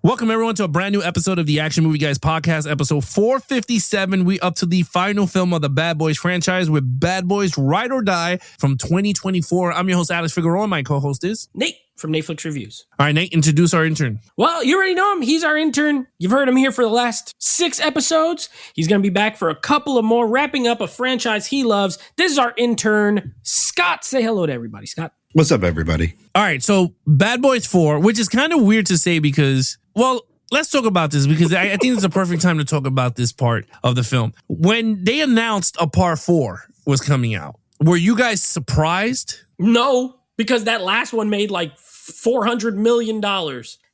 Welcome everyone to a brand new episode of the Action Movie Guys podcast, episode 457. We up to the final film of the Bad Boys franchise with Bad Boys Ride or Die from 2024. I'm your host, Alex Figueroa. My co-host is Nate from Netflix Reviews. All right, Nate, introduce our intern. Well, you already know him. He's our intern. You've heard him here for the last 6 episodes. He's going to be back for a couple of more, wrapping up a franchise he loves. This is our intern, Scott. Say hello to everybody, Scott. What's up, everybody? All right, so Bad Boys 4, which is kind of weird to say because, well, let's talk about this because I think it's a perfect time to talk about this part of the film. When they announced a part 4 was coming out, were you guys surprised? No, because that last one made like $400 million,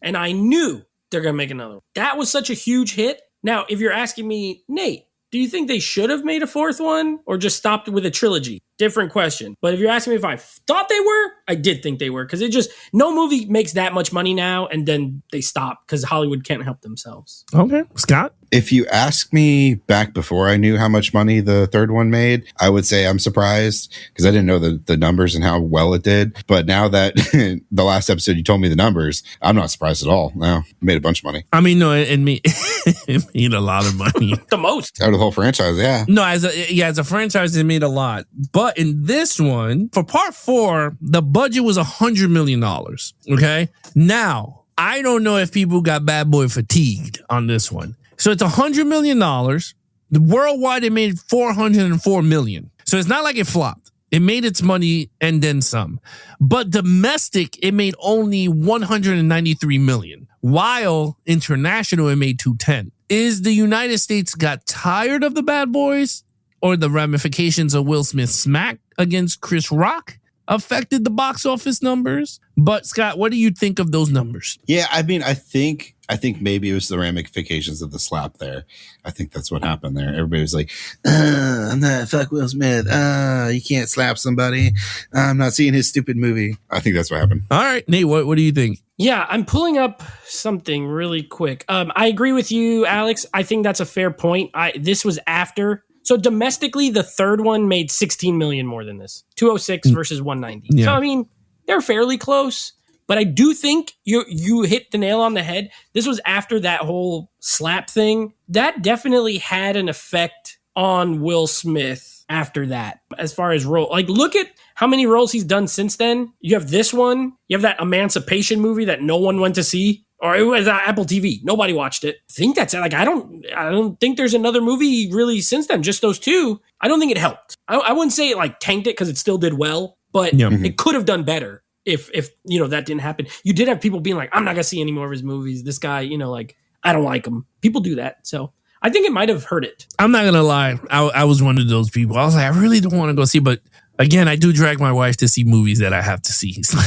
and I knew they're going to make another one. That was such a huge hit. Now, if you're asking me, Nate, do you think they should have made a 4th one or just stopped with a trilogy? Different question. But if you're asking me if I thought they were, I did think they were, because no movie makes that much money now and then they stop because Hollywood can't help themselves. Okay. Scott? If you ask me back before I knew how much money the third one made, I would say I'm surprised because I didn't know the numbers and how well it did. But now that the last episode you told me the numbers, I'm not surprised at all. No, it made a bunch of money. I mean, no, it made a lot of money. The most. Out of the whole franchise, yeah. No, as a franchise, it made a lot. But in this one, for part 4, the budget was $100 million. Okay? Now, I don't know if people got Bad Boy fatigued on this one. So it's $100 million. The worldwide, it made $404 million. So it's not like it flopped. It made its money and then some. But domestic, it made only $193 million. While international, it made $210. Is the United States got tired of the Bad Boys? Or the ramifications of Will Smith's smack against Chris Rock affected the box office numbers? But Scott, what do you think of those numbers? Yeah, I mean, I think maybe it was the ramifications of the slap there. I think that's what happened there. Everybody was like, I'm not, fuck Will Smith. You can't slap somebody. I'm not seeing his stupid movie. I think that's what happened. All right, Nate, what do you think? Yeah, I'm pulling up something really quick. I agree with you, Alex. I think that's a fair point. This was after. So domestically, the third one made $16 million more than this. 206 versus 190. Yeah. So, I mean, they're fairly close. But I do think you hit the nail on the head. This was after that whole slap thing. That definitely had an effect on Will Smith after that. As far as role, like, look at how many roles he's done since then. You have this one. You have that Emancipation movie that no one went to see. Or it was Apple TV. Nobody watched it. I think that's it. Like, I don't think there's another movie really since then. Just those two. I don't think it helped. I wouldn't say it like tanked it because it still did well, but it could have done better if that didn't happen. You did have people being like, I'm not gonna see any more of his movies. This guy, like, I don't like him. People do that. So I think it might have hurt it. I'm not gonna lie. I was one of those people. I was like, I really don't want to go see, but again, I do drag my wife to see movies that I have to see. So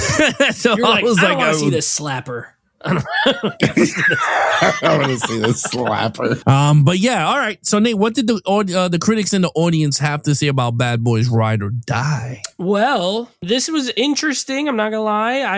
you're like, I don't want to see this slapper. I want to see this slapper. But yeah, all right. So Nate, what did the critics and the audience have to say about Bad Boys Ride or Die? Well, this was interesting. I'm not gonna lie. I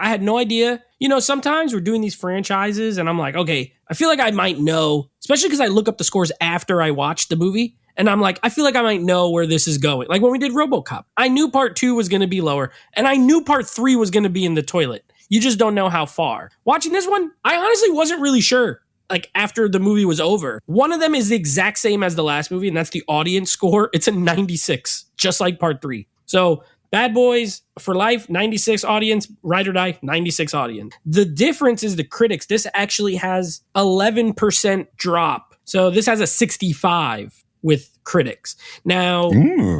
had no idea. Sometimes we're doing these franchises and I'm like, okay, I feel like I might know, especially because I look up the scores after I watch the movie. And I'm like, I feel like I might know where this is going. Like when we did RoboCop, I knew part 2 was going to be lower and I knew part 3 was going to be in the toilet. You just don't know how far. Watching this one, I honestly wasn't really sure. Like after the movie was over, one of them is the exact same as the last movie, and that's the audience score. It's a 96, just like part 3. So Bad Boys for life, 96 audience. Ride or Die, 96 audience. The difference is the critics. This actually has 11% drop. So this has a 65 with critics. Now,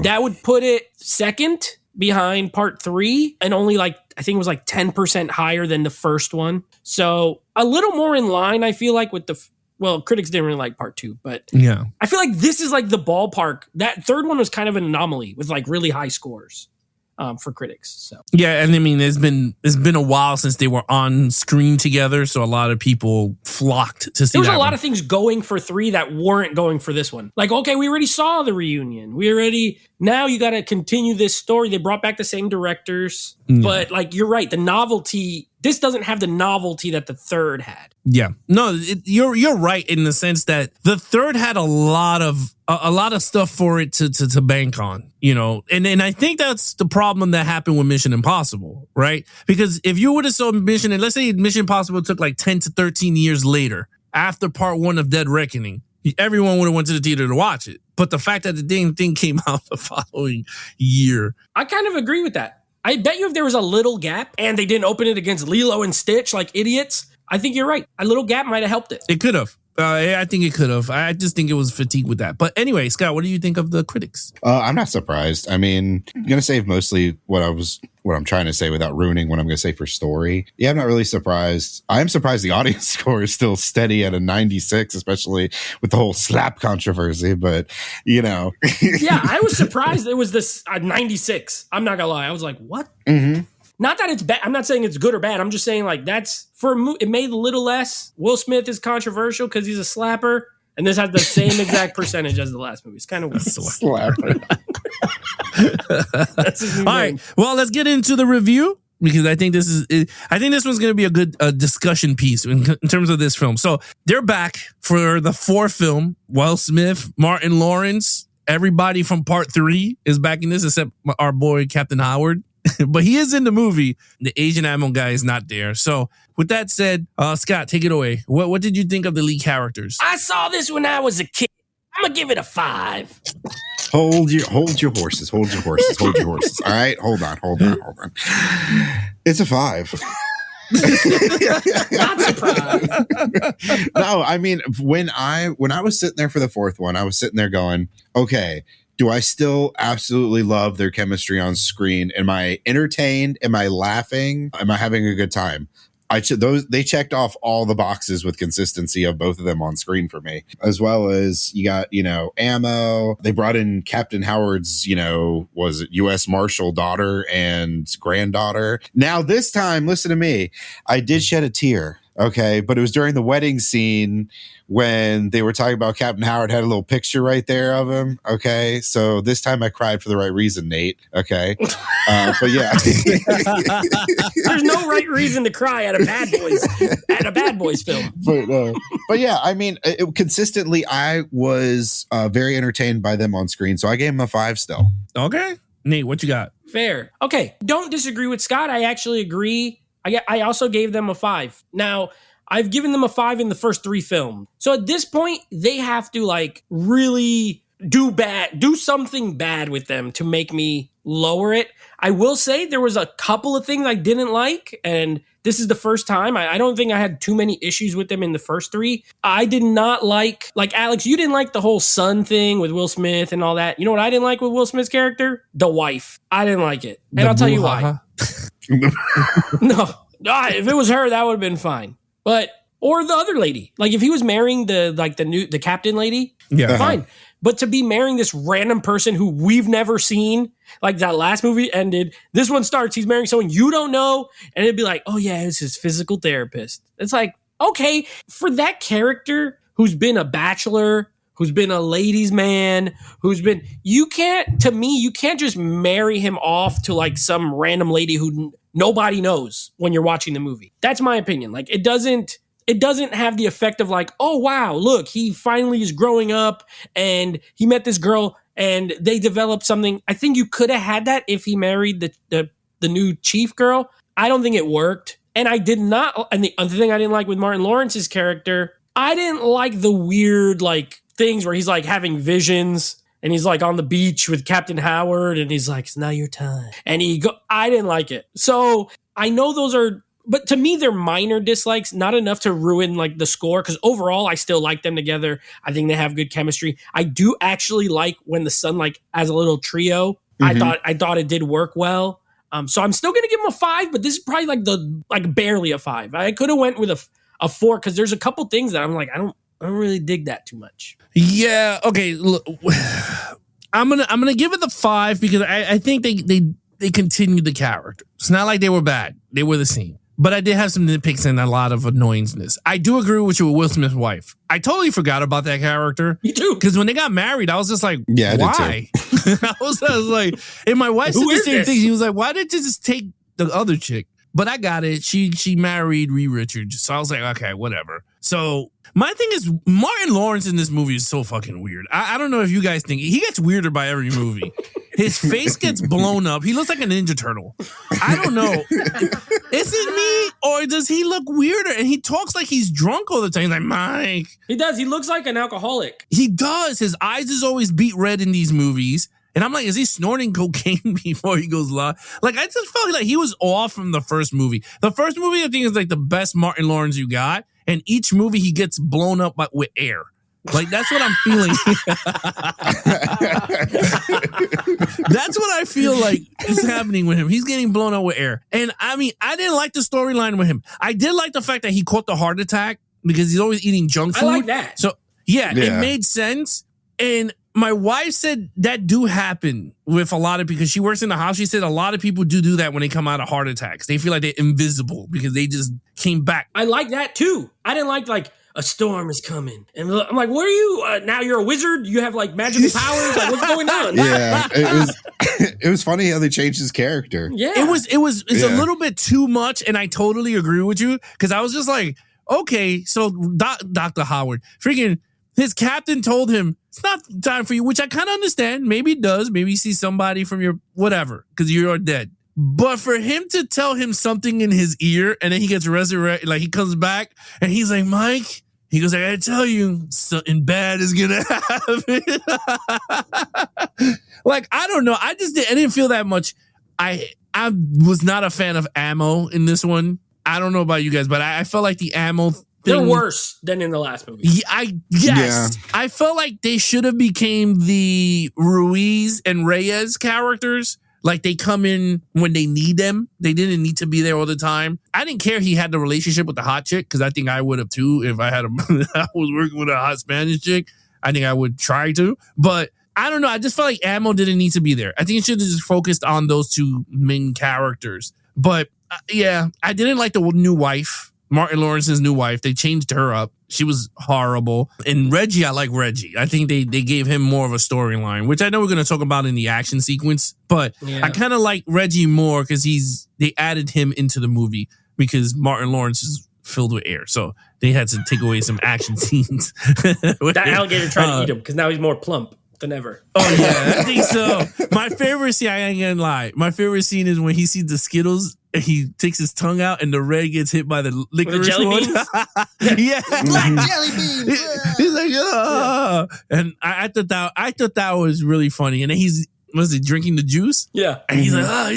that would put it second behind part 3 and only I think it was 10% higher than the first one. So a little more in line, I feel like, with critics didn't really like part 2, but yeah, I feel like this is like the ballpark. That third one was kind of an anomaly with really high scores for critics. So yeah, and I mean, it's been a while since they were on screen together, so a lot of people flocked to see. There was a lot of things going for 3 that weren't going for this one. Like, okay, we already saw the reunion. Now you got to continue this story. They brought back the same directors, but you're right, the novelty this doesn't have the novelty that the third had. Yeah, no, you're right in the sense that the third had a lot of stuff for it to bank on, and I think that's the problem that happened with Mission Impossible, right? Because if you would have saw Mission, and let's say Mission Impossible took like 10 to 13 years later after part 1 of Dead Reckoning, everyone would have went to the theater to watch it. But the fact that the damn thing came out the following year, I kind of agree with that. I bet you if there was a little gap and they didn't open it against Lilo and Stitch like idiots, I think you're right. A little gap might have helped it. It could have. I think it could have. I just think it was fatigue with that. But anyway, Scott, what do you think of the critics? I'm not surprised. I mean, I'm going to save mostly what I'm trying to say without ruining what I'm going to say for story. Yeah, I'm not really surprised. I am surprised the audience score is still steady at a 96, especially with the whole slap controversy. But, Yeah, I was surprised it was this 96. I'm not going to lie. I was like, what? Mm-hmm. Not that it's bad. I'm not saying it's good or bad. I'm just saying like that's it made a little less. Will Smith is controversial because he's a slapper, and this has the same exact percentage as the last movie. It's kind of weird. Slapper. That's his new All name. right. Well, let's get into the this one's going to be a good discussion piece in terms of this film. So they're back for the fourth film. Will Smith, Martin Lawrence, everybody from part 3 is back in this except our boy Captain Howard. But he is in the movie. The Asian Ammo guy is not there. So with that said, Scott, take it away. What did you think of the lead characters? I saw this when I was a kid. I'm gonna give it a 5. Hold your horses. All right, hold on. It's a 5. Not surprised. No, I mean, when I was sitting there for the fourth one, I was sitting there going, okay, do I still absolutely love their chemistry on screen? Am I entertained? Am I laughing? Am I having a good time? They checked off all the boxes with consistency of both of them on screen for me, as well as you got, Ammo. They brought in Captain Howard's, was it U.S. Marshal daughter and granddaughter. Now this time, listen to me. I did shed a tear. Okay. But it was during the wedding scene when they were talking about Captain Howard had a little picture right there of him. Okay. So this time I cried for the right reason, Nate. Okay. But yeah. There's no right reason to cry at a Bad Boys film. But yeah, I mean, consistently, I was very entertained by them on screen. So I gave them a 5 still. Okay. Nate, what you got? Fair. Okay. Don't disagree with Scott. I actually agree. I also gave them a 5. Now, I've given them a 5 in the first 3 films. So at this point, they have to really do something bad with them to make me lower it. I will say there was a couple of things I didn't like, and this is the first time. I don't think I had too many issues with them in the first 3. I did not like Alex, you didn't like the whole son thing with Will Smith and all that. You know what I didn't like with Will Smith's character? The wife. I didn't like it. And I'll tell you why. No, if it was her, that would have been fine. Or the other lady. If he was marrying the captain lady, yeah, fine. But to be marrying this random person who we've never seen, like that last movie ended, this one starts, he's marrying someone you don't know, and it'd be like, oh yeah, it's his physical therapist. It's like, okay, for that character who's been a bachelor, who's been a ladies' man, you can't just marry him off to some random lady who nobody knows when you're watching the movie. That's my opinion. It doesn't have the effect of oh wow, look, he finally is growing up and he met this girl and they developed something. I think you could have had that if he married the new chief girl. I don't think it worked. And I did not, and the other thing I didn't like with Martin Lawrence's character, I didn't like the weird things where he's having visions and he's on the beach with Captain Howard and he's like, it's now your time. And I didn't like it. So I know those are, but to me, they're minor dislikes, not enough to ruin the score. Because overall, I still like them together. I think they have good chemistry. I do actually like when the son as a little trio. Mm-hmm. I thought it did work well. So I'm still gonna give them a 5, but this is probably barely a 5. I could have went with a 4 because there's a couple things that I'm I don't really dig that too much. Yeah. Okay. Look, I'm gonna give it the 5 because I think they continued the character. It's not like they were bad. They were the same. But I did have some nitpicks and a lot of annoyanceness. I do agree with you with Will Smith's wife. I totally forgot about that character. You too. Because when they got married, I was just like, yeah, why? I was like, and my wife said the same thing. She was like, why did you just take the other chick? but I got it. She married Reed Richards. So I was like, okay, whatever. So my thing is, Martin Lawrence in this movie is so fucking weird. I don't know if you guys think he gets weirder by every movie. His face gets blown up. He looks like a Ninja Turtle. I don't know. Is it me or does he look weirder? And he talks like he's drunk all the time. He's like, Mike. He does. He looks like an alcoholic. He does. His eyes is always beat red in these movies. And I'm like, is he snorting cocaine before he goes live? Like, I just felt like he was off from the first movie. The first movie, I think, is like the best Martin Lawrence you got. And each movie, he gets blown up with air. Like, that's what I'm feeling. That's what I feel like is happening with him. He's getting blown up with air. And I mean, I didn't like the storyline with him. I did like the fact that he caught the heart attack because he's always eating junk food. I like that. So, yeah, it made sense. And my wife said that do happen with a lot of, because she works in the house. She said a lot of people do that when they come out of heart attacks. They feel like they're invisible because they just came back. I like that too. I didn't like a storm is coming. And I'm like, what are you? Now you're a wizard? You have like magical powers? Like, what's going on? Yeah, it was funny how they changed his character. Yeah. It's a little bit too much. And I totally agree with you because I was just like, okay, so Dr. Howard, freaking his captain told him, it's not time for you, which I kind of understand. Maybe it does. Maybe you see somebody from your whatever because you're dead. But for him to tell him something in his ear and then he gets resurrected, like he comes back and he's like, Mike, he goes, I gotta tell you, something bad is gonna happen. Like, I don't know. I didn't feel that much. I was not a fan of ammo in this one. I don't know about you guys, but I felt like the ammo they're worse than in the last movie. I felt like they should have became the Ruiz and Reyes characters. Like they come in when they need them. They didn't need to be there all the time. I didn't care he had the relationship with the hot chick because I think I would have too if I was working with a hot Spanish chick. I think I would try to, but I don't know. I just felt like ammo didn't need to be there. I think it should have just focused on those two main characters. But yeah, I didn't like the new wife. Martin Lawrence's new wife. They changed her up. She was horrible. And Reggie, I like Reggie. I think they gave him more of a storyline, which I know we're going to talk about in the action sequence. But I kind of like Reggie more because they added him into the movie because Martin Lawrence is filled with air. So they had to take away some action scenes. That alligator tried to eat him because now he's more plump than ever. Oh, yeah, I think so. My favorite scene, I ain't gonna lie. My favorite scene is when he sees the Skittles and he takes his tongue out and the red gets hit by the licorice jelly one. beans? Yeah. Black jelly beans. He's like, oh. And I thought that was really funny. And then was he drinking the juice? Yeah. And he's like, oh.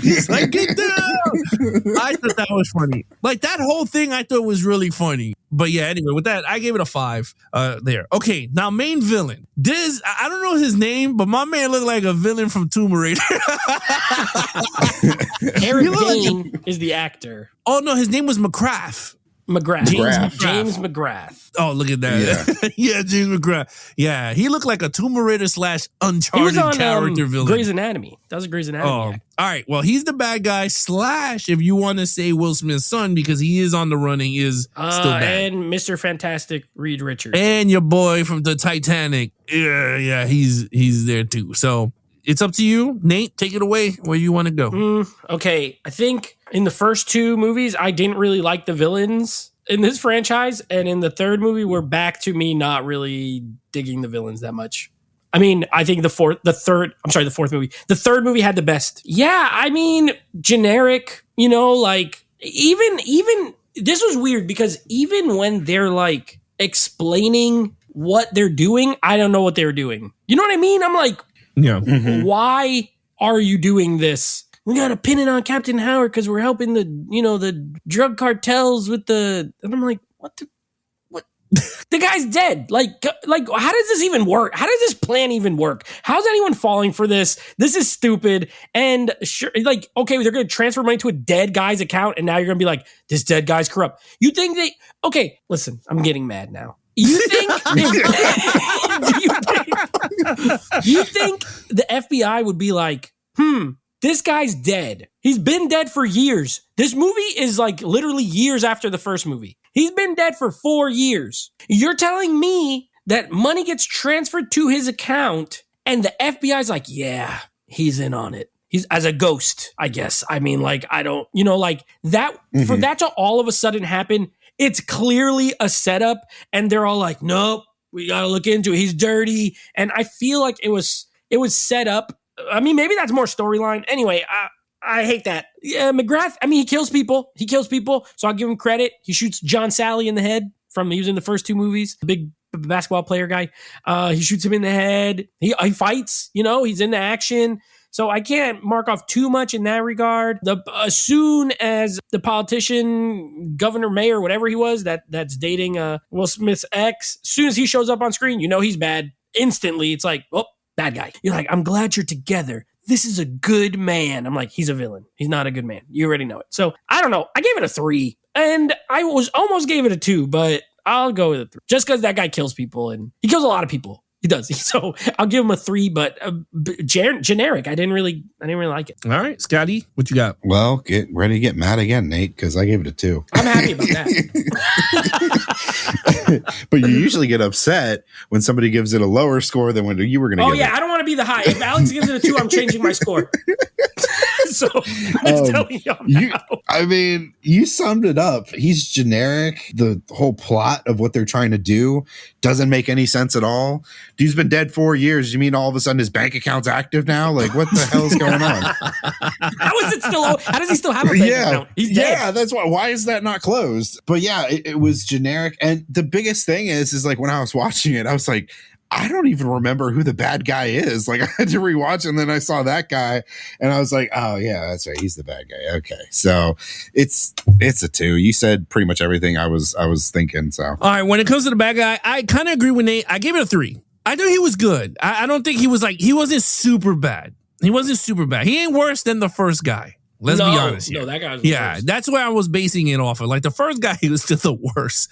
He's like, get down. I thought that was funny. Like that whole thing I thought was really funny. But yeah, anyway, with that, I gave it a 5 there. Okay, now main villain. I don't know his name, but my man looked like a villain from Tomb Raider. Eric Dane is the actor. Oh, no, his name was McGrath. James McGrath. Oh, look at that. Yeah, James McGrath. Yeah, he looked like a Tomb Raider / Uncharted character villain. Grey's Anatomy. That was a Grey's Anatomy. Oh, all right. Well, he's the bad guy / if you want to say Will Smith's son, because he is on the run and he is still bad. And Mr. Fantastic Reed Richards. And your boy from the Titanic. Yeah, he's there too. So it's up to you. Nate, take it away where you want to go. Okay, I think in the first 2 movies, I didn't really like the villains in this franchise. And in the third movie, we're back to me not really digging the villains that much. I mean, I think the fourth movie. The third movie had the best. Yeah, I mean, generic, like even this was weird because even when they're like explaining what they're doing, I don't know what they're doing. You know what I mean? I'm like, why are you doing this? We got to pin it on Captain Howard because we're helping the drug cartels with and I'm like, what? The guy's dead. Like, how does this even work? How does this plan even work? How's anyone falling for this? This is stupid. And sure, like, okay, they're going to transfer money to a dead guy's account. And now you're going to be like, this dead guy's corrupt. You think okay, listen, I'm getting mad now. You think you think the FBI would be like, this guy's dead. He's been dead for years. This movie is like literally years after the first movie. He's been dead for 4 years. You're telling me that money gets transferred to his account and the FBI's like, yeah, he's in on it. he's as a ghost, I guess. I mean, like, I don't, like that, for that to all of a sudden happen, it's clearly a setup, and they're all like, nope, we got to look into it. He's dirty. And I feel like it was set up. I mean, maybe that's more storyline. Anyway, I hate that. Yeah, McGrath, I mean, he kills people. So I'll give him credit. He shoots John Sally in the head he was in the first 2 movies, the big basketball player guy. He shoots him in the head. He fights, he's into action. So I can't mark off too much in that regard. As soon as the politician, governor, mayor, whatever he was, that's dating Will Smith's ex, as soon as he shows up on screen, he's bad. Instantly, it's like, oh, bad guy. You're like, I'm glad you're together. This is a good man. I'm like, he's a villain. He's not a good man. You already know it. So I don't know. I gave it a 3, and I almost gave it a 2, but I'll go with a 3 just because that guy kills people, and he kills a lot of people. He does. So I'll give him a 3, but generic. I didn't really like it. All right, Scotty, what you got? Well, get ready to get mad again, Nate, because I gave it a 2. I'm happy about that. But you usually get upset when somebody gives it a lower score than when you were going to give it. Oh, yeah, I don't want to be the high. If Alex gives it a 2, I'm changing my score. So I'm just telling y'all now. I mean, you summed it up. He's generic. The whole plot of what they're trying to do doesn't make any sense at all. Dude's been dead 4 years. You mean all of a sudden his bank account's active now? Like, what the hell is going on? How does he still have a bank account? He's dead. Yeah, that's why is that not closed? But yeah, it was generic. And the biggest thing is like when I was watching it, I was like, I don't even remember who the bad guy is. Like, I had to rewatch, and then I saw that guy, and I was like, oh yeah, that's right, he's the bad guy. Okay, so it's a 2. You said pretty much everything I was thinking. So all right, when it comes to the bad guy, I kind of agree with Nate. I gave it a 3. I thought he was good. I don't think he wasn't super bad. He ain't worse than the first guy. Let's be honest here. No, that guy was worse. That's where I was basing it off of. Like, the first guy, he was still the worst.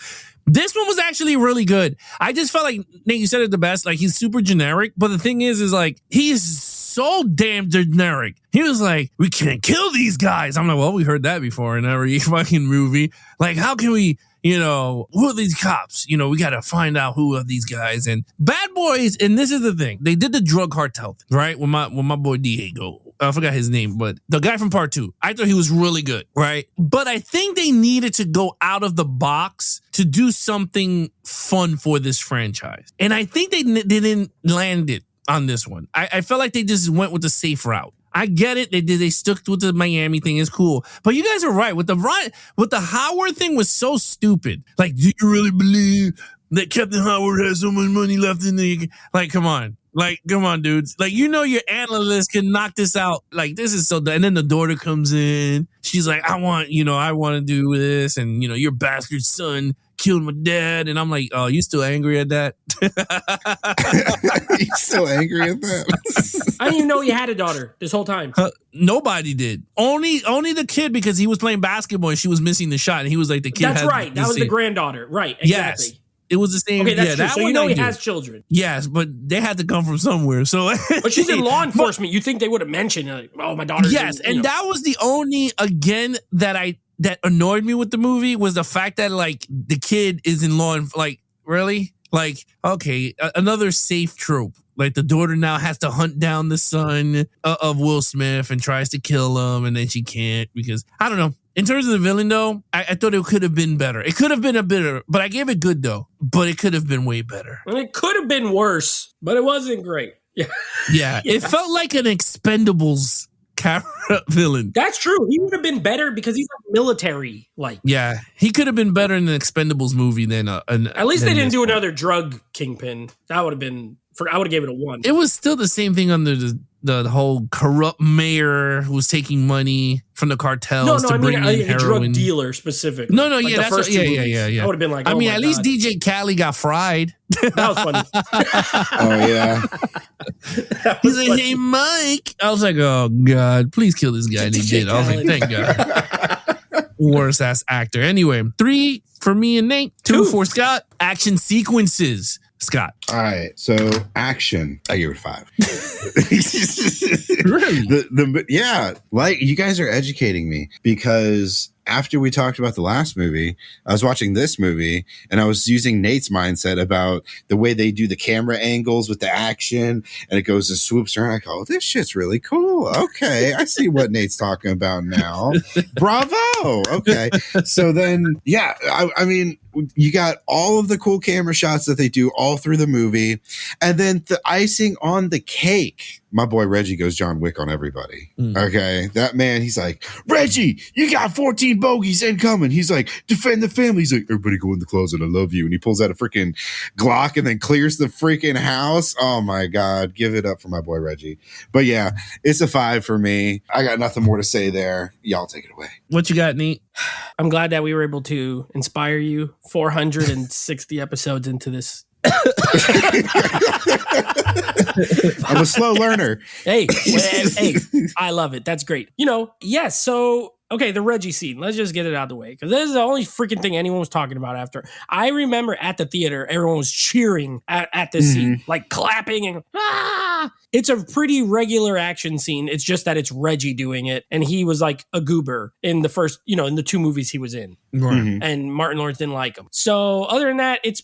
This one was actually really good. I just felt like, Nate, you said it the best. Like, he's super generic. But the thing is like, he's so damn generic. He was like, we can't kill these guys. I'm like, well, we heard that before in every fucking movie. Like, how can we, who are these cops? We got to find out who are these guys. And Bad Boys, and this is the thing. They did the drug cartel thing, right? With my boy Diego. I forgot his name, but the guy from part 2, I thought he was really good, right? But I think they needed to go out of the box to do something fun for this franchise. And I think they didn't land it on this one. I felt like they just went with the safe route. I get it. They stuck with the Miami thing. It's cool. But you guys are right. With the Howard thing was so stupid. Like, do you really believe that Captain Howard has so much money left in the... Like, come on. Like, come on, dudes. Like, your analyst can knock this out. Like, this is so... And then the daughter comes in. She's like, I want to do this. And, your bastard son killed my dad. And I'm like, oh, you still angry at that? You still angry at that? I didn't even know he had a daughter this whole time. Nobody did. Only the kid, because he was playing basketball and she was missing the shot. And he was like, the kid. That's right. That was the granddaughter. Right. Exactly. Yes. It was the same. Okay, that's true. That so he has children. Yes, but they had to come from somewhere. So, but she's in law enforcement. You think they would have mentioned, like, oh, my daughter? Yes, and that was the only that annoyed me with the movie was the fact that like the kid is in law and like really like okay, another safe trope. Like the daughter now has to hunt down the son of Will Smith and tries to kill him, and then she can't because I don't know. In terms of the villain, though, I thought it could have been better. It could have been a better, but I gave it good, though. But it could have been way better. And it could have been worse, but it wasn't great. Yeah. It felt like an Expendables villain. That's true. He would have been better because he's like military. Like, yeah, he could have been better in an Expendables movie than at least they didn't do another drug kingpin. That would have been. I would have gave it a 1. It was still the same thing under the whole corrupt mayor who was taking money from the cartels to bring in heroin. A drug dealer specifically. No, like yeah, that's yeah. I would have been like, I mean, at least DJ Khaled got fried. That was funny. Oh yeah. He's like, hey Mike. I was like, oh God, please kill this guy. And he did. I was like, thank God. Worst ass actor. Anyway, 3 for me and Nate, 2 for Scott. Action sequences. Scott. All right. So action. I give it 5. Really? Yeah. Like you guys are educating me because after we talked about the last movie, I was watching this movie and I was using Nate's mindset about the way they do the camera angles with the action and it goes and swoops around. I go, oh, this shit's really cool. Okay. I see what Nate's talking about now. Bravo. Okay. So then, yeah, I mean, you got all of the cool camera shots that they do all through the movie. And then the icing on the cake. My boy Reggie goes John Wick on everybody. Okay. That man, he's like, Reggie, you got 14 bogeys incoming. He's like, defend the family. He's like, everybody go in the closet. I love you. And he pulls out a freaking Glock and then clears the freaking house. Oh my God. Give it up for my boy Reggie. But yeah, it's a 5 for me. I got nothing more to say there. Y'all take it away. What you got, Nate? I'm glad that we were able to inspire you 460 episodes into this. I'm a slow learner. Hey, I love it. That's great. Yes. So, okay, the Reggie scene. Let's just get it out of the way because this is the only freaking thing anyone was talking about after. I remember at the theater, everyone was cheering at this scene, like clapping and It's a pretty regular action scene. It's just that it's Reggie doing it, and he was like a goober in the first, in the 2 movies he was in, and Martin Lawrence didn't like him. So other than that, it's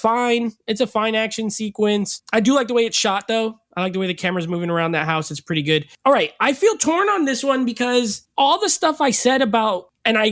fine. It's a fine action sequence. I do like the way it's shot though. I like the way the camera's moving around that house. It's pretty good. All right. I feel torn on this one because all the stuff I said about, and I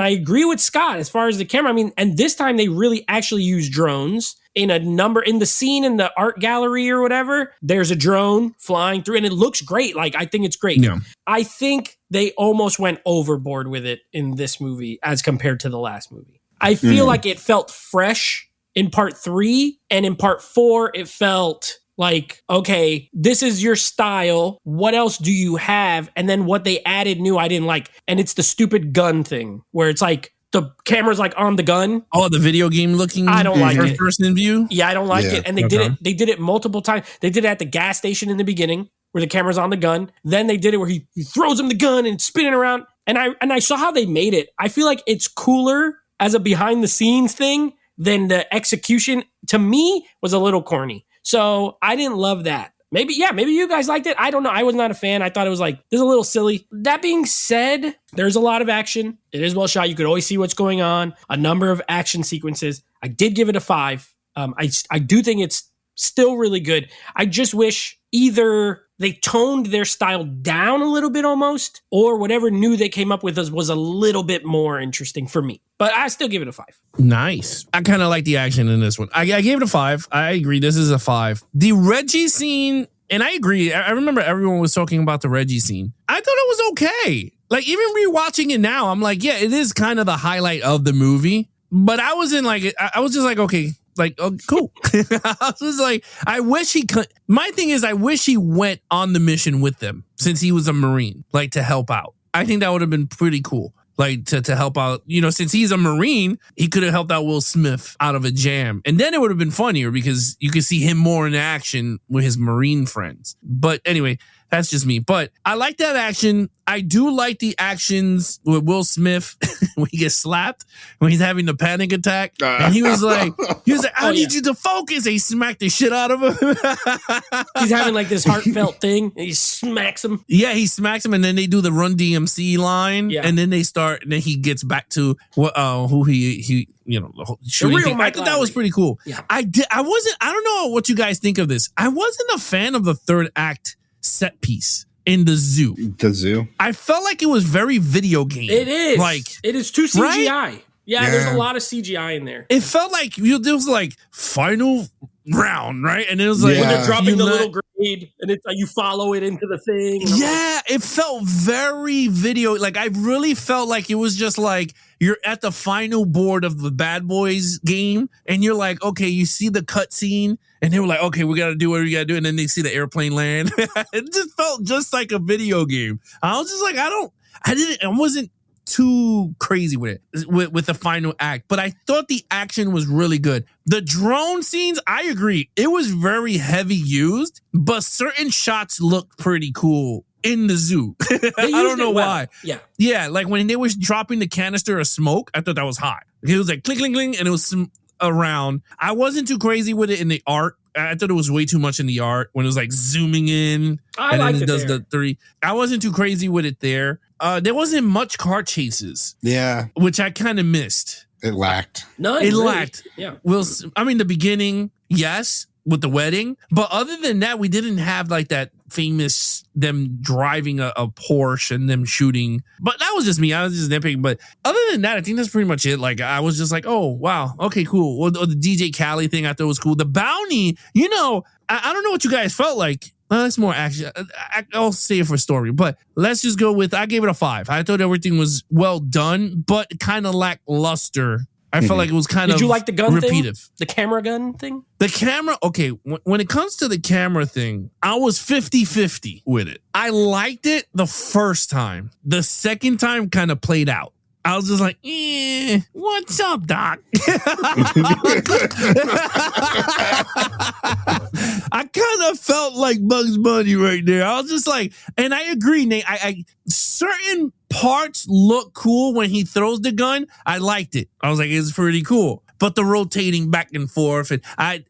agree with Scott as far as the camera. I mean, and this time they really actually use drones in the scene in the art gallery or whatever. There's a drone flying through and it looks great. Like, I think it's great. Yeah. I think they almost went overboard with it in this movie as compared to the last movie. I feel like it felt fresh in part 3, and in part 4, it felt like, okay, this is your style. What else do you have? And then what they added new, I didn't like. And it's the stupid gun thing where it's like the camera's like on the gun. Oh, the video game looking. I don't like it. First person view. Yeah, I don't like it. And they did it. They did it multiple times. They did it at the gas station in the beginning where the camera's on the gun. Then they did it where he throws him the gun and spinning around. And I saw how they made it. I feel like it's cooler as a behind the scenes thing than the execution. To me, was a little corny. So I didn't love that. Maybe you guys liked it. I don't know. I was not a fan. I thought it was like, this is a little silly. That being said, there's a lot of action. It is well shot. You could always see what's going on. A number of action sequences. I did give it a 5. I do think it's still really good. I just wish either they toned their style down a little bit almost, or whatever new they came up with was a little bit more interesting for me. But I still give it a 5. Nice. I kind of like the action in this one. I gave it a 5. I agree. This is a 5. The Reggie scene, and I agree. I remember everyone was talking about the Reggie scene. I thought it was okay. Like, even rewatching it now, I'm like, yeah, it is kind of the highlight of the movie. But I wasn't like, I was just like, okay. Like, oh, cool. I was just like, I wish he could. My thing is, I wish he went on the mission with them since he was a Marine, like to help out. I think that would have been pretty cool. Like to help out, since he's a Marine, he could have helped out Will Smith out of a jam. And then it would have been funnier because you could see him more in action with his Marine friends. But anyway, that's just me. But I like that action. I do like the actions with Will Smith when he gets slapped, when he's having the panic attack. And he was like, I need you to focus. And he smacked the shit out of him. He's having like this heartfelt thing. And he smacks him. Yeah, he smacks him. And then they do the Run DMC line. Yeah. And then they start, and then he gets back to who he shooting. I thought that was pretty cool. Yeah. I don't know what you guys think of this. I wasn't a fan of the third act set piece in the zoo. The zoo? I felt like it was very video game. It is. Like, it is too CGI. Right? Yeah, there's a lot of CGI in there. It felt like there was like final round, right? And it was like when they're dropping the little grenade and it's like you follow it into the thing. Yeah, it felt very video. Like, I really felt like it was just like you're at the final board of the Bad Boys game and you're like, okay, you see the cutscene and they were like, okay, we got to do what we got to do. And then they see the airplane land. It just felt just like a video game. I was just like, I wasn't too crazy with it, with the final act, but I thought the action was really good. The drone scenes, I agree, it was very heavy used, but certain shots looked pretty cool in the zoo. I don't know why. Yeah, like when they were dropping the canister of smoke, I thought that was hot. It was like clink, clink, clink, and it was around. I wasn't too crazy with it in the art. I thought it was way too much in the art when it was like zooming in and then it does the 3. I wasn't too crazy with it there. there wasn't much car chases, Yeah, which I kind of missed. it lacked. None. It really. lacked. Yeah. I mean, the beginning, yes, with the wedding, but other than that, we didn't have like that famous them driving a Porsche and them shooting. But that was just me. I was just nitpicking. But other than that, I think that's pretty much it. Like I was just like, oh wow, okay, cool. Or the DJ Khaled thing I thought was cool. The bounty, you know, I don't know what you guys felt like. Well, it's more action. I'll say it for story, but let's just go with. I gave it a 5. I thought everything was well done, but kind of lackluster. I felt like it was kind of. Did you like the gun repetitive thing? The camera gun thing? The camera, okay, when it comes to the camera thing, I was 50-50 with it. I liked it the first time. The second time kind of played out. I was just like, what's up, Doc? I kind of felt like Bugs Bunny right there. I was just like, and I agree, Nate. I certain parts look cool when he throws the gun. I liked it. I was like, it's pretty cool. But the rotating back and forth, and I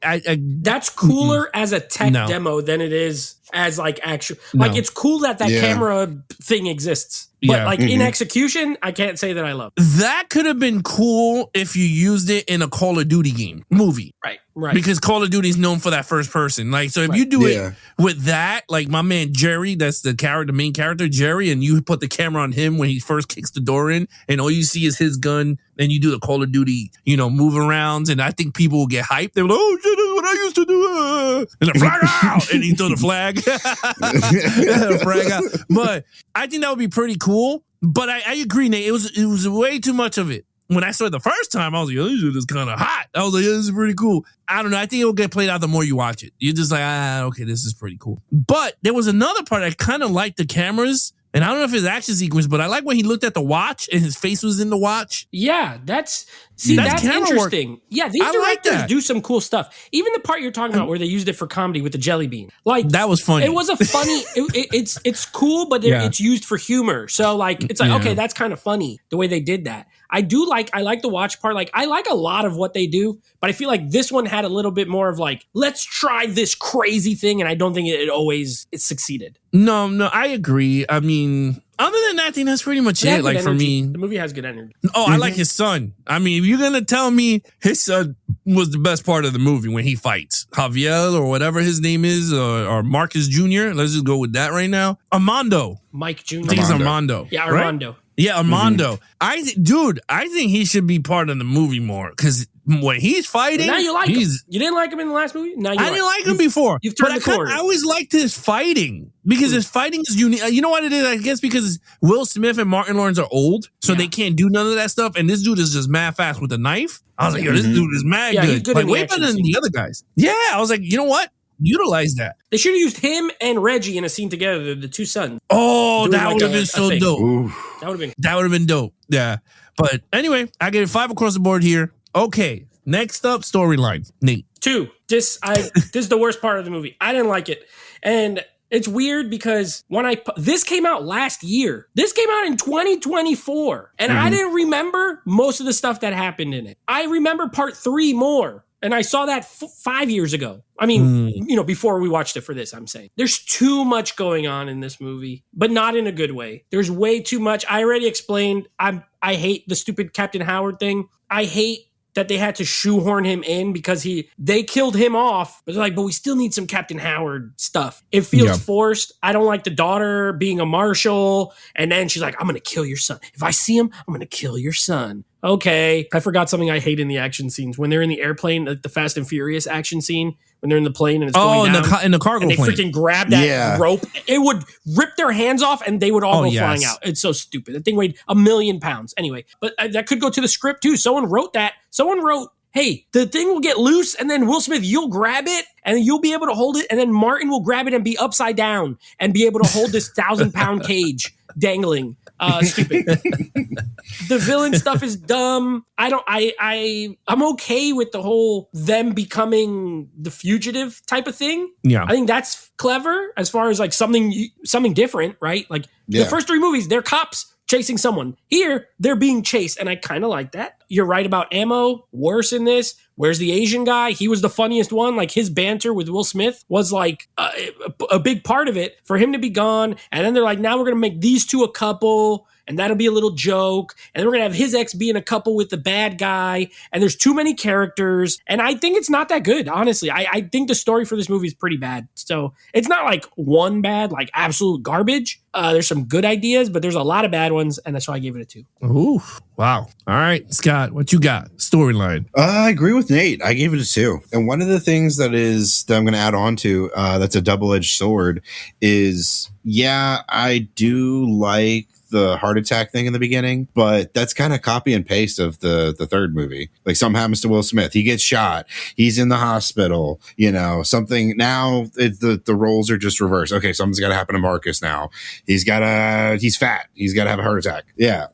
that's cooler as a tech demo than it is as like actual. Like it's cool that camera thing exists, but like in execution, I can't say that I love it. That could have been cool if you used it in a Call of Duty movie. Right. Because Call of Duty is known for that first person. Like, so if you do it with that, like my man Jerry, that's the main character, Jerry, and you put the camera on him when he first kicks the door in, and all you see is his gun, and you do the Call of Duty, move arounds, and I think people will get hyped. They're like, oh shit, this is what I used to do. And the flag out, and he throw the flag. Flag out. But I think that would be pretty cool. But I agree, Nate. It was way too much of it. When I saw it the first time, I was like, oh, this shit is kind of hot. I was like, this is pretty cool. I don't know. I think it'll get played out the more you watch it. You're just like, okay, this is pretty cool. But there was another part I kind of liked the cameras. And I don't know if it's action sequence, but I like when he looked at the watch and his face was in the watch. Yeah, that's interesting. Work. Yeah, these directors do some cool stuff. Even the part you're talking about where they used it for comedy with the jelly bean. Like that was funny. It was a funny, it's cool, but it's used for humor. So like, it's like, okay, that's kind of funny the way they did that. I like the watch part. Like I like a lot of what they do, but I feel like this one had a little bit more of like, let's try this crazy thing. And I don't think it succeeded. No, I agree. I mean, other than that, I think that's pretty much it. Like for me, the movie has good energy. Oh, I like his son. I mean, if you're going to tell me his son was the best part of the movie when he fights Javier or whatever his name is, or Marcus Jr., let's just go with that right now. Armando. Mike Jr. I think it's Armando. Yeah, Armando. Right? Yeah, Armando. I think he should be part of the movie more because when he's fighting, now you like him. You didn't like him in the last movie. Now I didn't like him before. You've turned the corner. I always liked his fighting because his fighting is unique. You know what it is? I guess because Will Smith and Martin Lawrence are old, so they can't do none of that stuff. And this dude is just mad fast with a knife. I was like, yo, this dude is mad good. Like way better than the other guys. Yeah, I was like, you know what? Utilize that. They should have used him and Reggie in a scene together, the two sons. Oh, that would have been so dope. Oof. That would have been dope. Yeah. But anyway, I gave it 5 across the board here. Okay. Next up, storyline. Nate. 2. This is the worst part of the movie. I didn't like it. And it's weird because this came out last year. This came out in 2024. And I didn't remember most of the stuff that happened in it. I remember part 3 more. And I saw that 5 years ago. I mean, before we watched it for this, I'm saying. There's too much going on in this movie, but not in a good way. There's way too much. I already explained. I hate the stupid Captain Howard thing. I hate that they had to shoehorn him in because they killed him off. But they're like, but we still need some Captain Howard stuff. It feels forced. I don't like the daughter being a marshal. And then she's like, I'm going to kill your son. If I see him, I'm going to kill your son. Okay. I forgot something I hate in the action scenes. When they're in the airplane, the Fast and Furious action scene, when they're in the plane and it's going down. in the cargo plane. And they freaking grab that rope. It would rip their hands off and they would all go flying out. It's so stupid. That thing weighed 1,000,000 pounds. Anyway, but that could go to the script too. Someone wrote that. Someone wrote, hey, the thing will get loose and then Will Smith, you'll grab it and you'll be able to hold it. And then Martin will grab it and be upside down and be able to hold this 1,000-pound cage dangling. Stupid. The villain stuff is dumb. I'm okay with the whole them becoming the fugitive type of thing. Yeah. I think that's clever as far as like something different, right? Like the first 3 movies, they're cops chasing someone. Here, they're being chased, and I kind of like that. You're right about Ammo. Worse in this. Where's the Asian guy? He was the funniest one. Like, his banter with Will Smith was like a big part of it for him to be gone. And then they're like, now we're going to make these two a couple, and that'll be a little joke. And then we're going to have his ex be in a couple with the bad guy. And there's too many characters. And I think it's not that good, honestly. I think the story for this movie is pretty bad. So it's not like one bad, like absolute garbage. There's some good ideas, but there's a lot of bad ones. And that's why I gave it a 2. Ooh, wow. All right, Scott, what you got? Storyline. I agree with Nate. I gave it a 2. And one of the things that I'm going to add on to that's a double-edged sword is, I do like the heart attack thing in the beginning, but that's kind of copy and paste of the third movie. Like, something happens to Will Smith, he gets shot, he's in the hospital, something. Now the roles are just reversed. Okay, something's got to happen to Marcus now. He's fat, he's got to have a heart attack.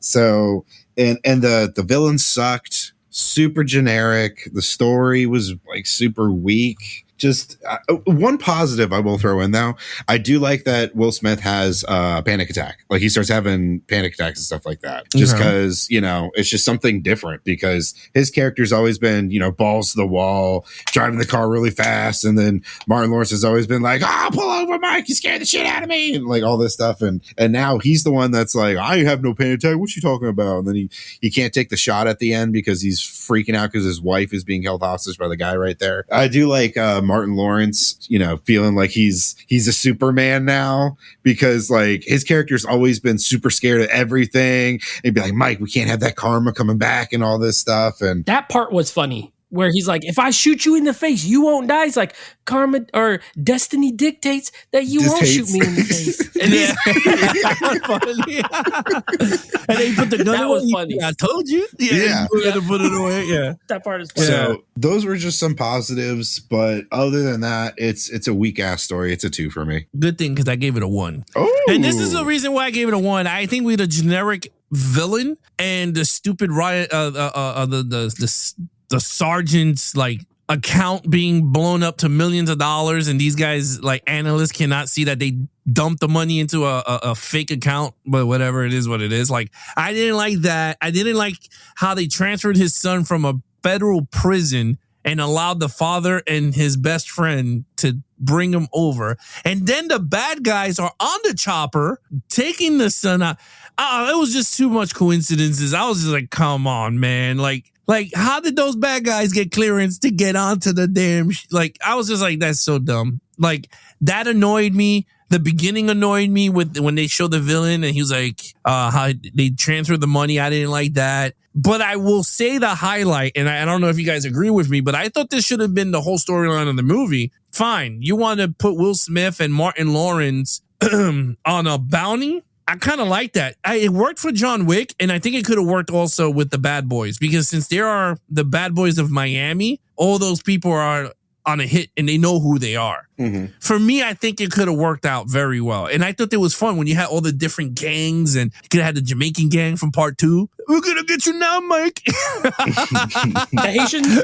So and the villain sucked, super generic. The story was like super weak. Just one positive I will throw in, though. I do like that Will Smith has a panic attack. Like, he starts having panic attacks and stuff like that. Just because, it's just something different, because his character's always been, balls to the wall, driving the car really fast. And then Martin Lawrence has always been like, pull over, Mike, you scared the shit out of me. And like all this stuff. And now he's the one that's like, I have no panic attack. What you talking about? And then he can't take the shot at the end because he's freaking out because his wife is being held hostage by the guy right there. I do like Martin Lawrence, feeling like he's a Superman now, because like his character's always been super scared of everything. And be like, Mike, we can't have that karma coming back and all this stuff. And that part was funny, where he's like, if I shoot you in the face, you won't die. It's like, karma or destiny dictates that you won't shoot me in the face. And and then he put the gun that away. was funny. I told you. Yeah. To put it away. Yeah. That part is funny. So those were just some positives, but other than that, it's a weak ass story. It's a 2 for me. Good thing, because I gave it a 1. Oh, and this is the reason why I gave it a 1. I think we had a generic villain and the stupid riot, the sergeant's like account being blown up to millions of dollars, and these guys, like, analysts cannot see that they dumped the money into a fake account. But whatever, it is what it is. Like, I didn't like that. I didn't like how they transferred his son from a federal prison and allowed the father and his best friend to bring him over. And then the bad guys are on the chopper taking the son out. It was just too much coincidences. I was just like, come on, man. Like, how did those bad guys get clearance to get onto the damn? I was just like, that's so dumb. Like, that annoyed me. The beginning annoyed me when they showed the villain and he was like, how they transferred the money. I didn't like that. But I will say the highlight, and I don't know if you guys agree with me, but I thought this should have been the whole storyline of the movie. Fine. You want to put Will Smith and Martin Lawrence on a bounty? I kind of like that. It worked for John Wick, and I think it could have worked also with the Bad Boys, because since there are the Bad Boys of Miami, all those people are on a hit and they know who they are. Mm-hmm. For me, I think it could have worked out very well. And I thought it was fun when you had all the different gangs, and you could have had the Jamaican gang from part 2. We're going to get you now, Mike. The Haitians.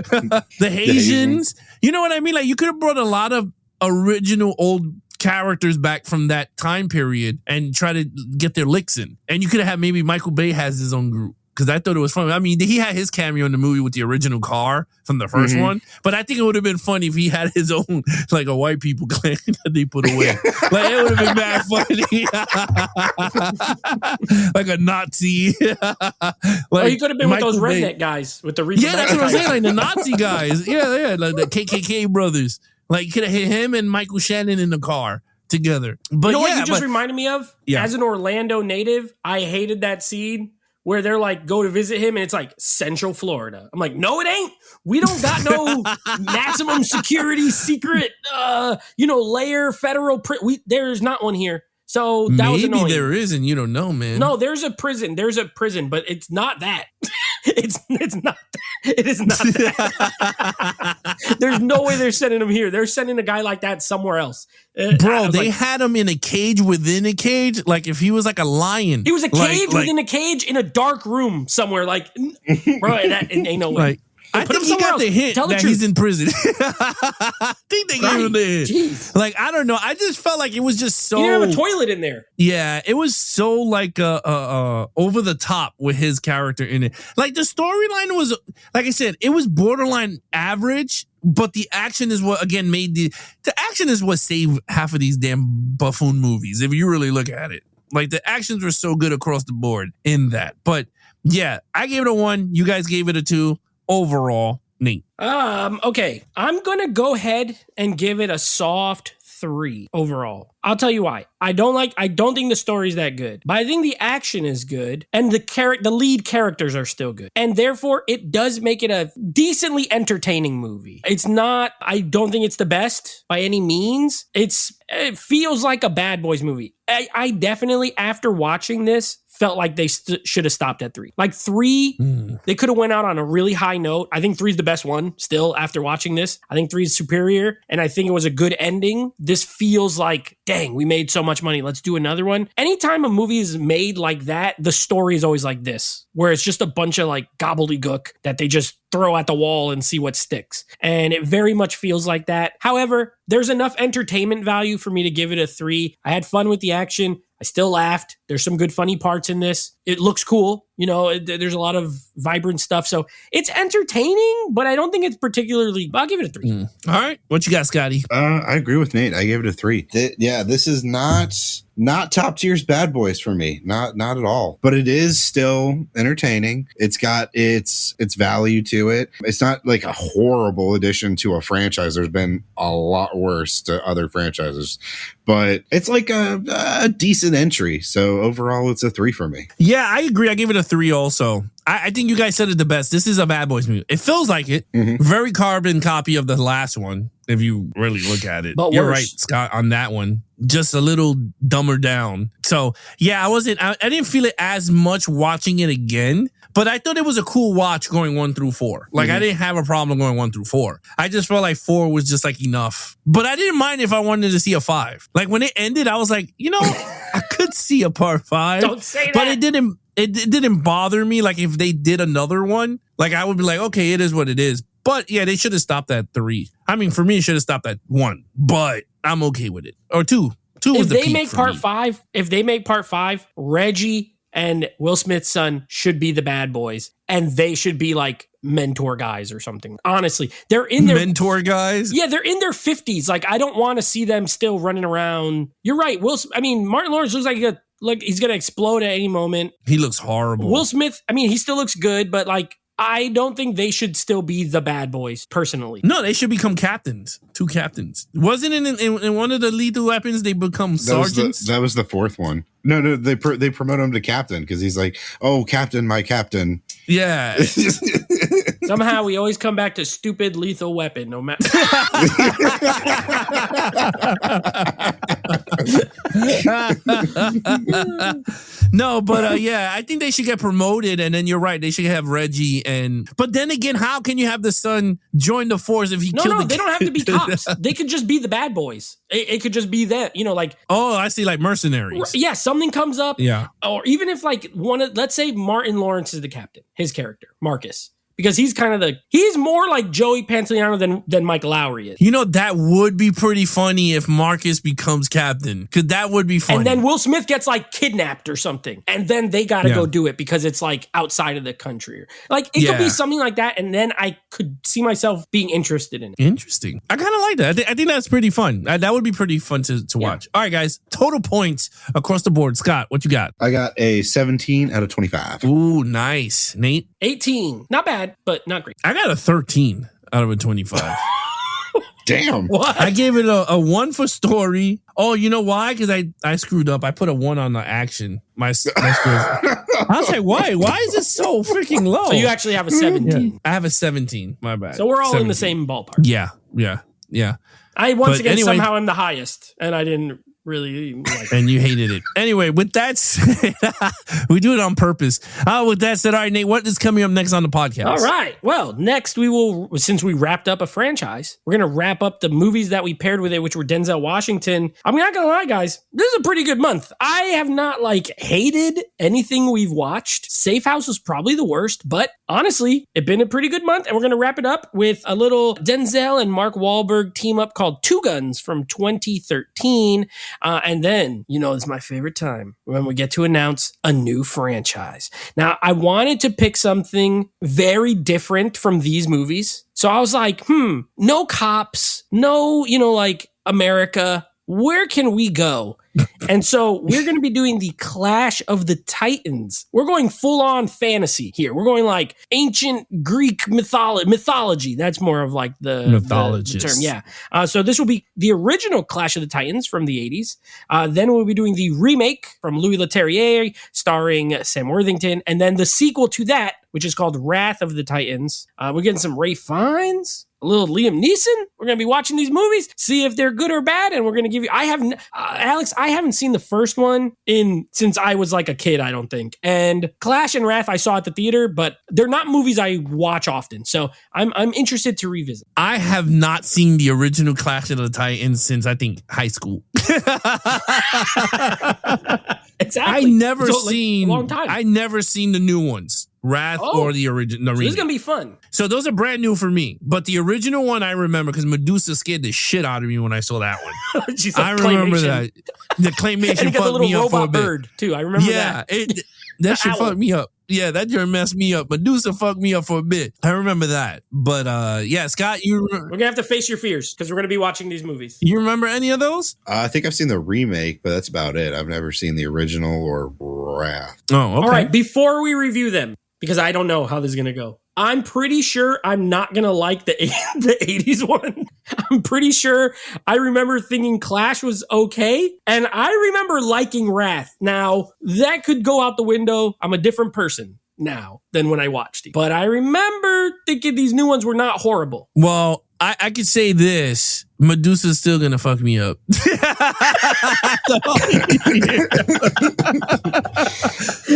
The Haitians. You know what I mean? Like, you could have brought a lot of original old characters back from that time period and try to get their licks in. And you could have had maybe Michael Bay has his own group, because I thought it was fun. I mean, he had his cameo in the movie with the original car from the first one, but I think it would have been funny if he had his own, like, a white people clan that they put away. Like, it would have been mad funny. Like a Nazi. Like, he could have been Michael with those redneck guys with the Yeah, that's what I'm saying. Like the Nazi guys. Yeah, like the KKK brothers. Like, you could have hit him and Michael Shannon in the car together. But you know what you just reminded me of? Yeah. As an Orlando native, I hated that scene where they're like, go to visit him, and it's like Central Florida. I'm like, no, it ain't. We don't got no maximum security secret, layer federal. There's not one here. So that was annoying. Maybe there is, and you don't know, man. No, there's a prison, but it's not that. It's not that. It is not that. There's no way they're sending him here. They're sending a guy like that somewhere else. Bro, they had him in a cage within a cage. Like, if he was like a lion. He was a cage within a cage in a dark room somewhere. Like, bro, that ain't no way. I Put him think he somewhere got the else. hint Tell the that truth. he's in prison. I think they gave him the hint. Jeez. Like, I don't know. I just felt like it was just so. He didn't have a toilet in there. Yeah, it was so like over the top with his character in it. Like the storyline was, like I said, it was borderline average, but the action is what again made the action is what saved half of these damn buffoon movies. If you really look at it, like the actions were so good across the board in that. But yeah, I gave it a 1. You guys gave it a 2 overall. Nate. Okay. I'm gonna go ahead and give it a soft 3 overall. I'll tell you why. I don't think the story's that good, but I think the action is good and the lead characters are still good. And therefore it does make it a decently entertaining movie. It's not, I don't think it's the best by any means. It feels like a Bad Boys movie. I definitely, after watching this, felt like they should have stopped at 3. Like 3, they could have went out on a really high note. I think 3 is the best one still after watching this. I think 3 is superior, and I think it was a good ending. This feels like, dang, we made so much money. Let's do another one. Anytime a movie is made like that, the story is always like this, where it's just a bunch of like gobbledygook that they just throw at the wall and see what sticks. And it very much feels like that. However, there's enough entertainment value for me to give it a 3. I had fun with the action. I still laughed. There's some good funny parts in this. It looks cool. You know, there's a lot of vibrant stuff. So it's entertaining, but I don't think it's particularly, I'll give it a 3. All right. What you got, Scotty? I agree with Nate. I gave it a 3. This is not top tier's Bad Boys for me. Not at all. But it is still entertaining. It's got its value to it. It's not like a horrible addition to a franchise. There's been a lot worse to other franchises. But it's like a decent entry. So overall, it's a 3 for me. Yeah, I agree. I gave it a 3 also. I think you guys said it the best. This is a Bad Boys movie. It feels like it. Mm-hmm. Very carbon copy of the last one, if you really look at it. But you're worse. right, Scott, on that one. Just a little dumber down. So, yeah, I didn't feel it as much watching it again, but I thought it was a cool watch going 1 through 4. Like, I didn't have a problem going 1 through 4. I just felt like 4 was just like enough. But I didn't mind if I wanted to see a 5. Like, when it ended, I was like, you know, I could see a part 5. Don't say that. But it didn't bother me. Like, if they did another one, like, I would be like, okay, it is what it is. But yeah, they should have stopped at 3. I mean, for me, it should have stopped at 1. But I'm okay with it. Or 2. 2 was the peak. If they make part 5, Reggie and Will Smith's son should be the bad boys, and they should be like mentor guys or something. Honestly, they're in their mentor guys. Yeah, they're in their 50s. Like, I don't want to see them still running around. You're right. Martin Lawrence looks like he's gonna explode at any moment. He looks horrible. Will Smith, he still looks good, but like, I don't think they should still be the bad boys, personally. No, they should become captains. 2 captains. Wasn't it in one of the Lethal Weapons they become sergeants? That was the 4th one. No, they promote him to captain because he's like, oh, captain, my captain. Yeah. Somehow we always come back to stupid Lethal Weapon, no matter. No, but yeah, I think they should get promoted, and then you're right, they should have Reggie. But then again, how can you have the son join the force if he killed the kid? They don't have to be cops. They could just be the bad boys. It could just be that, like. Oh, I see, like mercenaries. Yeah, something comes up. Yeah. Or even if like let's say Martin Lawrence is the captain, his character, Marcus. Because he's he's more like Joey Pantoliano than Mike Lowry is. You know, that would be pretty funny if Marcus becomes captain. Because that would be funny. And then Will Smith gets like kidnapped or something. And then they got to go do it because it's like outside of the country. Like, it could be something like that. And then I could see myself being interested in it. Interesting. I kind of like that. I think that's pretty fun. That would be pretty fun to watch. All right, guys. Total points across the board. Scott, what you got? I got a 17 out of 25. Ooh, nice. Nate? 18. Not bad, but not great. I got a 13 out of a 25. Damn. What? I gave it a 1 for story. Oh, you know why? Because I screwed up. I put a 1 on the action. My I was like, why? Why is it so freaking low? So you actually have a 17. Yeah. I have a 17. My bad. So we're all 17. in the same ballpark. Yeah. I once again somehow am the highest, and I didn't really like. And you hated it. Anyway, with that said, we do it on purpose. With that said, all right, Nate, what is coming up next on the podcast? All right. Well, next we will, since we wrapped up a franchise, we're going to wrap up the movies that we paired with it, which were Denzel Washington. I'm not going to lie, guys. This is a pretty good month. I have not hated anything we've watched. Safe House was probably the worst, but honestly, it's been a pretty good month. And we're going to wrap it up with a little Denzel and Mark Wahlberg team up called Two Guns from 2013. And then, it's my favorite time when we get to announce a new franchise. Now, I wanted to pick something very different from these movies. So I was like, no cops, no, America. Where can we go? And so we're going to be doing the Clash of the Titans. We're going full on fantasy here. We're going like ancient Greek mythology. That's more of like the term. Yeah. So this will be the original Clash of the Titans from the 80s. Then we'll be doing the remake from Louis Leterrier starring Sam Worthington. And then the sequel to that, which is called Wrath of the Titans. We're getting some Ralph Fiennes, a little Liam Neeson. We're going to be watching these movies, see if they're good or bad. And we're going to give you, Alex, I haven't seen the first one since I was like a kid, I don't think. And Clash and Wrath I saw at the theater, but they're not movies I watch often. So I'm interested to revisit. I have not seen the original Clash of the Titans since I think high school. Exactly. I never seen the new ones. Wrath or the original. So this is going to be fun. So those are brand new for me. But the original one I remember because Medusa scared the shit out of me when I saw that one. I remember that. The claymation fucked me up for a bit. Bird too. I remember that. That shit fucked me up. Yeah, that just messed me up. Medusa fucked me up for a bit. I remember that. But Scott, we're going to have to face your fears because we're going to be watching these movies. You remember any of those? I think I've seen the remake, but that's about it. I've never seen the original or Wrath. Oh, okay. All right, before we review them, because I don't know how this is going to go. I'm pretty sure I'm not going to like the 80s one. I'm pretty sure I remember thinking Clash was okay. And I remember liking Wrath. Now, that could go out the window. I'm a different person now than when I watched it. But I remember thinking these new ones were not horrible. Well, I could say this. Medusa's still going to fuck me up.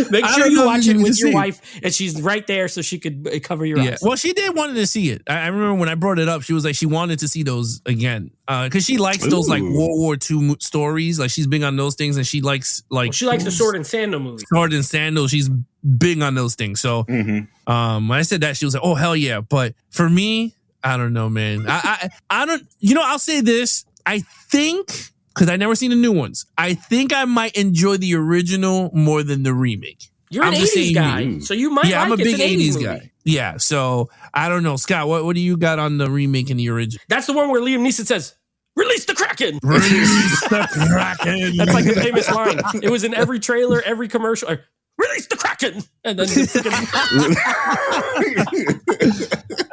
Make sure you watch it with your wife and she's right there so she could cover your eyes. Well, she did wanted to see it. I remember when I brought it up, she was like, she wanted to see those again. Because she likes those like World War II stories. Like she's big on those things and she likes she likes the Sword and Sandal movie. Sword and Sandal. She's big on those things. So when I said that, she was like, oh, hell yeah. But for me, I don't know, man. I don't, I'll say this. I think, because I never seen the new ones, I think I might enjoy the original more than the remake. You're an 80s guy, so you might like it. Yeah, I'm a big 80s movie. guy. Yeah, so I don't know. Scott, what do you got on the remake and the original? That's the one where Liam Neeson says, "Release the Kraken." Release the Kraken. That's like the famous line. It was in every trailer, every commercial. Release the Kraken. And then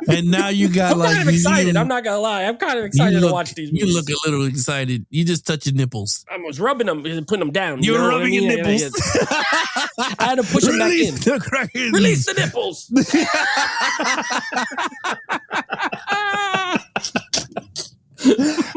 and now you got I'm kind of excited. I'm not going to lie. I'm kind of excited to watch these movies. You look a little excited. You just touch your nipples. I was rubbing them and putting them down. You were rubbing your nipples. I had to push them back in. The Kraken. Release the nipples.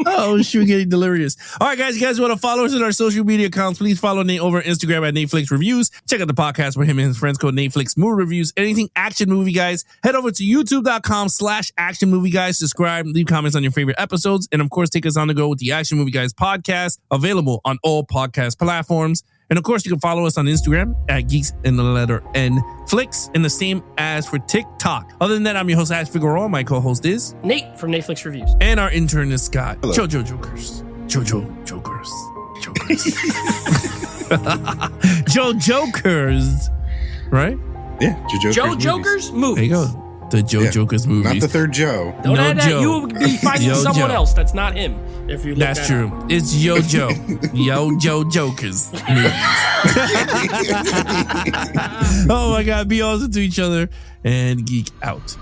Oh, shoot, getting delirious. All right, guys, you guys want to follow us on our social media accounts, please follow Nate over on Instagram at Netflix Reviews. Check out the podcast where him and his friends called Netflix Movie Reviews. Anything action movie, guys, head over to youtube.com/action movie guys. Subscribe, leave comments on your favorite episodes, and of course, take us on the go with the Action Movie Guys podcast, available on all podcast platforms. And of course, you can follow us on Instagram at Geeks in the letter N Flicks, and the same as for TikTok. Other than that, I'm your host, Ash Figueroa. My co-host is Nate from Netflix Reviews. And our intern is Scott. Hello. Jojo Jokers. Jojo Jokers. Joe Jokers. Right? Yeah, Joe Jokers movies. There you go. The Joe Jokers movies. Not the third Joe. Don't No add that. Joe. You will be finding someone Joe. else that's not him. If you look That's true. up. It's Yo Joe. Yo Joe Jokers movies. Oh my God. Be awesome to each other and geek out.